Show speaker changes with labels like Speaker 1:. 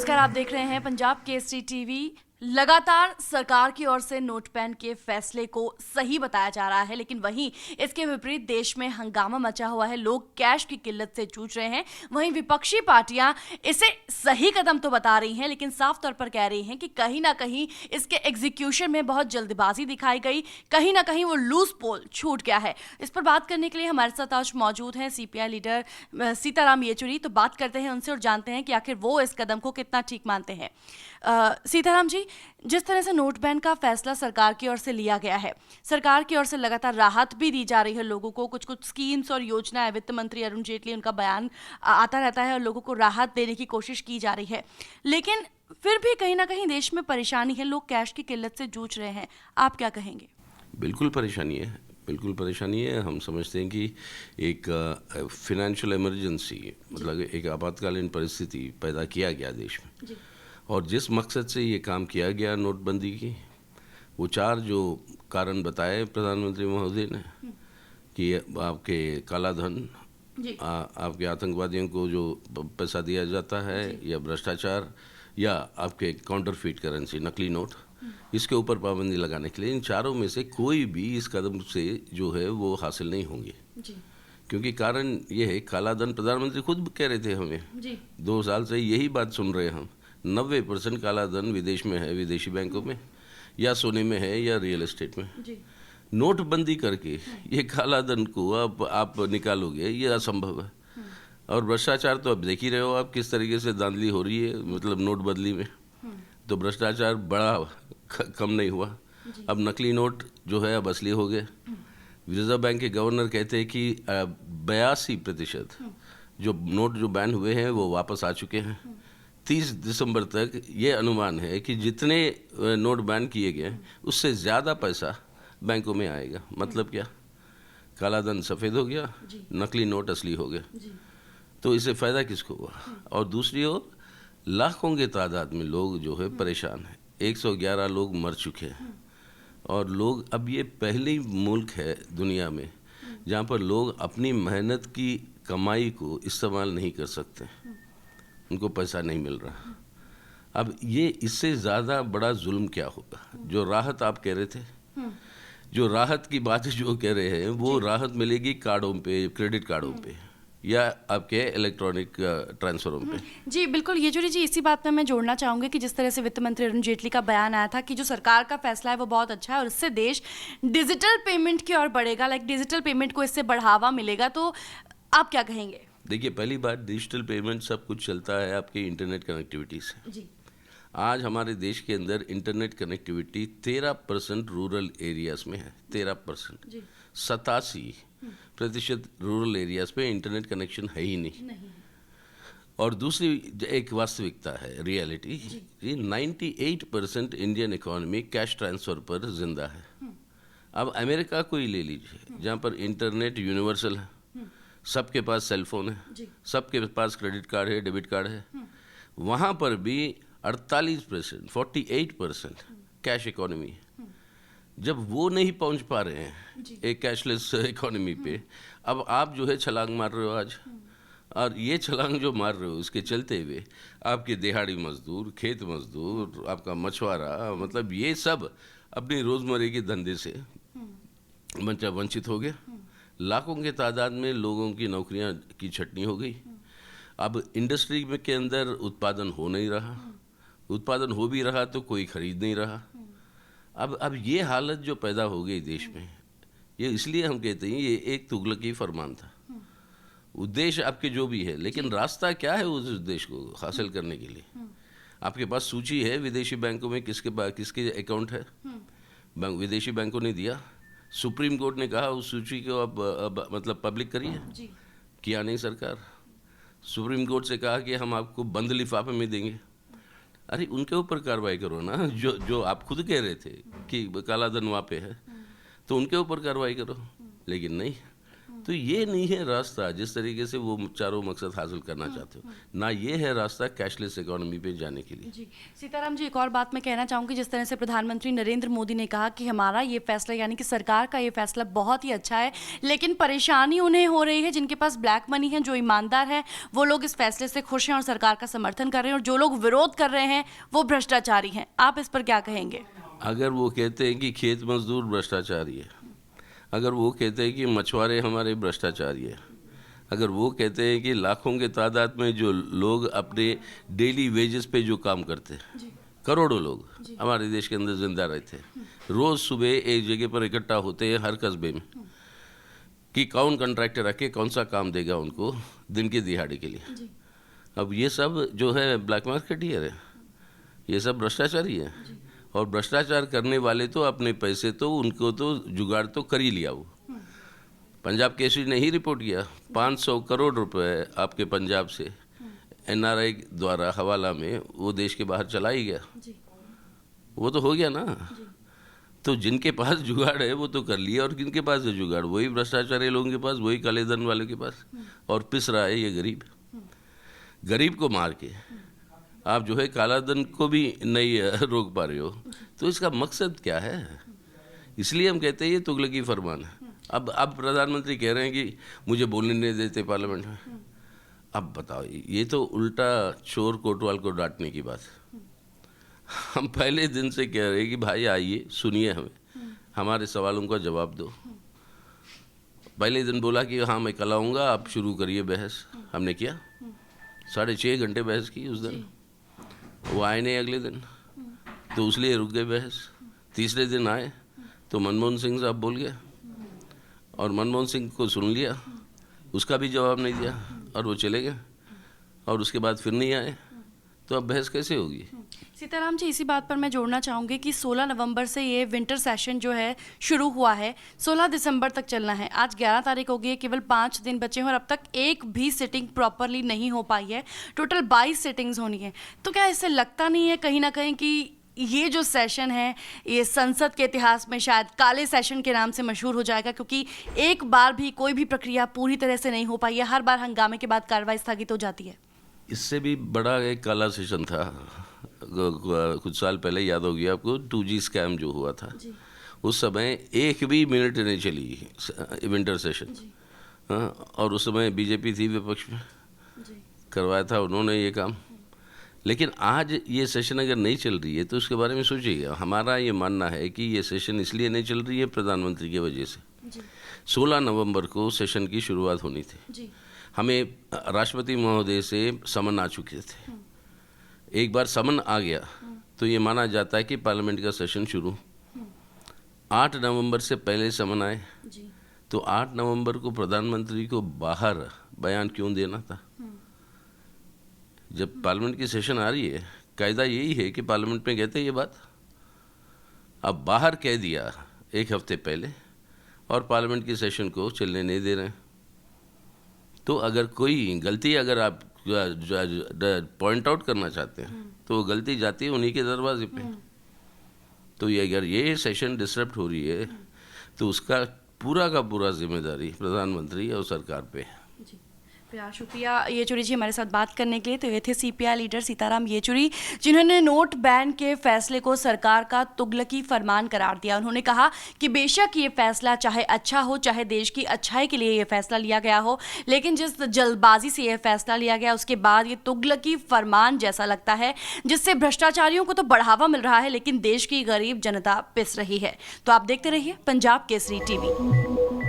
Speaker 1: नमस्कार, आप देख रहे हैं पंजाब केसरी टीवी। लगातार सरकार की ओर से नोट बैन के फैसले को सही बताया जा रहा है, लेकिन वहीं इसके विपरीत देश में हंगामा मचा हुआ है। लोग कैश की किल्लत से जूझ रहे हैं। वहीं विपक्षी पार्टियां इसे सही कदम तो बता रही हैं, लेकिन साफ तौर पर कह रही हैं कि कहीं ना कहीं इसके एग्जीक्यूशन में बहुत जल्दबाजी दिखाई गई, कहीं ना कहीं वो लूज पोल छूट गया है। इस पर बात करने के लिए हमारे साथ आज मौजूद हैं सीपीआई लीडर सीताराम येचुरी। तो बात करते हैं उनसे और जानते हैं कि आखिर वो इस कदम को कितना ठीक मानते हैं। सीताराम जी, जिस तरह से नोट बैन का फैसला सरकार की ओर से लिया गया है, सरकार की ओर से लगातार राहत भी दी जा रही है लोगों को, कुछ कुछ स्कीम्स और योजनाएं, वित्त मंत्री अरुण जेटली उनका बयान आता रहता है और लोगों को राहत देने की कोशिश की जा रही है, लेकिन फिर भी कहीं ना कहीं देश में परेशानी है, लोग कैश की किल्लत से जूझ रहे हैं। आप क्या कहेंगे?
Speaker 2: बिल्कुल परेशानी है, बिल्कुल परेशानी है। हम समझते हैं कि एक फिनेंशियल इमरजेंसी, मतलब एक आपातकालीन परिस्थिति पैदा किया गया देश में जी। और जिस मकसद से ये काम किया गया नोटबंदी की, वो चार जो कारण बताए प्रधानमंत्री महोदय ने कि आपके काला धन, आपके आतंकवादियों को जो पैसा दिया जाता है, या भ्रष्टाचार, या आपके काउंटरफीट करेंसी, नकली नोट, इसके ऊपर पाबंदी लगाने के लिए इन चारों में से कोई भी इस कदम से जो है वो हासिल नहीं होंगे जी। क्योंकि कारण ये है, काला धन, प्रधानमंत्री खुद कह रहे थे हमें जी। 2 साल से यही बात सुन रहे हैं हम, 90% काला धन विदेश में है, विदेशी बैंकों में, या सोने में है, या रियल एस्टेट में जी। नोटबंदी करके ये काला धन को आप निकालोगे, ये असंभव है। और भ्रष्टाचार तो अब देख ही रहे हो आप किस तरीके से धांधली हो रही है, मतलब नोट बदली में, तो भ्रष्टाचार बड़ा कम नहीं हुआ। अब नकली नोट जो है अब असली हो गए। रिजर्व बैंक के गवर्नर कहते हैं कि 82% जो नोट जो बैन हुए हैं वो वापस आ चुके हैं। 30 दिसंबर तक ये अनुमान है कि जितने नोट बैन किए गए उससे ज़्यादा पैसा बैंकों में आएगा। मतलब क्या? काला धन सफ़ेद हो गया, नकली नोट असली हो गया। तो इससे फ़ायदा किसको हुआ? और दूसरी ओर लाखों के तादाद में लोग जो है परेशान हैं। 111 लोग मर चुके हैं। और लोग, अब ये पहली मुल्क है दुनिया में जहाँ पर लोग अपनी मेहनत की कमाई को इस्तेमाल नहीं कर सकते, उनको पैसा नहीं मिल रहा। अब ये इससे ज़्यादा बड़ा जुल्म क्या होगा? जो राहत आप कह रहे थे, जो राहत की बात जो कह रहे हैं, वो राहत मिलेगी कार्डों पे, क्रेडिट कार्डों पे, या आपके इलेक्ट्रॉनिक ट्रांसफरों पे।
Speaker 1: जी बिल्कुल येचुरी जी, इसी बात में मैं जोड़ना चाहूँगी कि जिस तरह से वित्त मंत्री अरुण जेटली का बयान आया था कि जो सरकार का फैसला है वो बहुत अच्छा है और इससे देश डिजिटल पेमेंट की ओर बढ़ेगा, डिजिटल पेमेंट को इससे बढ़ावा मिलेगा, तो आप क्या कहेंगे?
Speaker 2: देखिए, पहली बात, डिजिटल पेमेंट सब कुछ चलता है आपके इंटरनेट कनेक्टिविटी से जी। आज हमारे देश के अंदर इंटरनेट कनेक्टिविटी 13% रूरल एरियाज में है। 13%, 87% रूरल एरियाज पे इंटरनेट कनेक्शन है ही नहीं। और दूसरी एक वास्तविकता है, reality, 98% Indian economy cash transfer पर जिंदा है। अब अमेरिका को ही ले लीजिए, जहाँ पर इंटरनेट यूनिवर्सल है, सबके पास सेल फोन है, सबके पास क्रेडिट कार्ड है, डेबिट कार्ड है। वहाँ पर भी 48% कैश इकोनॉमी है। जब वो नहीं पहुंच पा रहे हैं एक कैशलेस इकोनॉमी पे, अब आप जो है छलांग मार रहे हो आज, और ये छलांग जो मार रहे हो इसके चलते हुए आपके दिहाड़ी मजदूर, खेत मजदूर, आपका मछुआरा, मतलब ये सब अपनी रोजमर्रे के धंधे से वंचित हो गए। लाखों के तादाद में लोगों की नौकरियां की छटनी हो गई। अब इंडस्ट्री में के अंदर उत्पादन हो नहीं रहा, उत्पादन हो भी रहा तो कोई खरीद नहीं रहा। अब ये हालत जो पैदा हो गई देश में, ये इसलिए हम कहते हैं ये एक तुगलकी फरमान था। उद्देश्य आपके जो भी है, लेकिन रास्ता क्या है उस उद्देश्य को हासिल करने के लिए? आपके पास सूची है विदेशी बैंकों में किसके अकाउंट है, विदेशी बैंकों ने दिया। सुप्रीम कोर्ट ने कहा उस सूची को अब मतलब पब्लिक करिए, किया नहीं सरकार। सुप्रीम कोर्ट से कहा कि हम आपको बंद लिफाफे में देंगे। अरे उनके ऊपर कार्रवाई करो ना, जो आप खुद कह रहे थे कि काला धन वहाँ पे है, तो उनके ऊपर कार्रवाई करो। लेकिन नहीं, तो ये नहीं है रास्ता जिस तरीके से वो चारों मकसद हासिल करना चाहते हो, ना ये है रास्ता कैशलेस इकोनॉमी पे जाने के लिए।
Speaker 1: जी सीताराम जी, एक और बात मैं कहना चाहूँगी, जिस तरह से प्रधानमंत्री नरेंद्र मोदी ने कहा कि हमारा ये फैसला यानी कि सरकार का ये फैसला बहुत ही अच्छा है, लेकिन परेशानी उन्हें हो रही है जिनके पास ब्लैक मनी है, जो ईमानदार है वो लोग इस फैसले से खुश हैं और सरकार का समर्थन कर रहे हैं, और जो लोग विरोध कर रहे हैं वो भ्रष्टाचारी हैं। आप इस पर क्या कहेंगे?
Speaker 2: अगर वो कहते हैं कि खेत मजदूर भ्रष्टाचारी है, अगर वो कहते हैं कि मछुआरे हमारे भ्रष्टाचारी है, अगर वो कहते हैं कि लाखों के तादाद में जो लोग अपने डेली वेजेस पे जो काम करते हैं, करोड़ों लोग हमारे देश के अंदर जिंदा रहते हैं, रोज़ सुबह एक जगह पर इकट्ठा होते हैं हर कस्बे में, कि कौन कॉन्ट्रैक्टर रखे कौन सा काम देगा उनको दिन के दिहाड़े के लिए। अब ये सब जो है ब्लैक मार्केटियर है, ये सब भ्रष्टाचारी है, और भ्रष्टाचार करने वाले तो अपने पैसे तो उनको तो जुगाड़ तो कर ही लिया। वो पंजाब केसरी ने ही रिपोर्ट किया 500 करोड़ रुपए आपके पंजाब से एनआरआई द्वारा हवाला में वो देश के बाहर चला ही गया। वो तो हो गया ना। तो जिनके पास जुगाड़ है वो तो कर लिया, और जिनके पास है जुगाड़ वही भ्रष्टाचारी लोगों के पास, वही काले धन वाले के पास, और पिस रहा है ये गरीब को मार के आप जो है काला धन को भी नहीं रोक पा रहे हो। तो इसका मकसद क्या है? इसलिए हम कहते हैं ये तुगलकी फरमान है। अब प्रधानमंत्री कह रहे हैं कि मुझे बोलने नहीं देते पार्लियामेंट में। अब बताओ, ये तो उल्टा चोर कोतवाल को डांटने की बात है। हम पहले दिन से कह रहे हैं कि भाई आइए सुनिए, हमारे सवालों का जवाब दो। पहले दिन बोला कि हाँ मैं कल आऊँगा, आप शुरू करिए बहस। हमने किया, 6.5 घंटे बहस की उस दिन। वो आए नहीं अगले दिन, तो उसलिए रुक गए बहस। तीसरे दिन आए तो मनमोहन सिंह साहब बोल गए, और मनमोहन सिंह को सुन लिया, उसका भी जवाब नहीं दिया, और वो चले गए, और उसके बाद फिर नहीं आए। तो अब बहस कैसे होगी?
Speaker 1: सीताराम जी, इसी बात पर मैं जोड़ना चाहूँगी कि 16 नवंबर से ये विंटर सेशन जो है शुरू हुआ है, 16 दिसंबर तक चलना है। आज 11 तारीख हो गई है, केवल 5 दिन बचे हैं और अब तक एक भी सिटिंग प्रॉपरली नहीं हो पाई है। टोटल 22 सिटिंग्स होनी है। तो क्या इससे लगता नहीं है कहीं ना कहीं कि ये जो सेशन है ये संसद के इतिहास में शायद काले सेशन के नाम से मशहूर हो जाएगा, क्योंकि एक बार भी कोई भी प्रक्रिया पूरी तरह से नहीं हो पाई है, हर बार हंगामे के बाद कार्रवाई स्थगित हो जाती है।
Speaker 2: इससे भी बड़ा एक काला सेशन था कुछ साल पहले, याद होगी आपको, 2G स्कैम जो हुआ था। उस समय एक भी मिनट नहीं चली विंटर सेशन। हाँ, और उस समय बीजेपी थी विपक्ष में, करवाया था उन्होंने ये काम। लेकिन आज ये सेशन अगर नहीं चल रही है तो उसके बारे में सोचिएगा। हमारा ये मानना है कि ये सेशन इसलिए नहीं चल रही है प्रधानमंत्री की वजह से। 16 नवंबर को सेशन की शुरुआत होनी थी। हमें राष्ट्रपति महोदय से समन आ चुके थे। एक बार समन आ गया तो ये माना जाता है कि पार्लियामेंट का सेशन शुरू। 8 नवंबर से पहले समन आए, तो 8 नवंबर को प्रधानमंत्री को बाहर बयान क्यों देना था? जब पार्लियामेंट की सेशन आ रही है, कायदा यही है कि पार्लियामेंट में कहते ये बात। अब बाहर कह दिया एक हफ्ते पहले, और पार्लियामेंट की सेशन को चलने नहीं दे रहे हैं। तो अगर कोई गलती अगर आप पॉइंट आउट करना चाहते हैं तो वो गलती जाती है उन्हीं के दरवाजे पे। तो ये अगर ये सेशन डिसरप्ट हो रही है तो उसका पूरा का पूरा जिम्मेदारी प्रधानमंत्री और सरकार पे है।
Speaker 1: शुक्रिया येचुरी जी हमारे साथ बात करने के लिए। तो ये थे CPI लीडर सीताराम येचुरी, जिन्होंने नोट बैन के फैसले को सरकार का तुगलकी फरमान करार दिया। उन्होंने कहा कि बेशक ये फैसला चाहे अच्छा हो, चाहे देश की अच्छाई के लिए ये फैसला लिया गया हो, लेकिन जिस जल्दबाजी से ये फैसला लिया गया उसके बाद ये तुगलकी फरमान जैसा लगता है, जिससे भ्रष्टाचारियों को तो बढ़ावा मिल रहा है लेकिन देश की गरीब जनता पिस रही है। तो आप देखते रहिए पंजाब केसरी TV।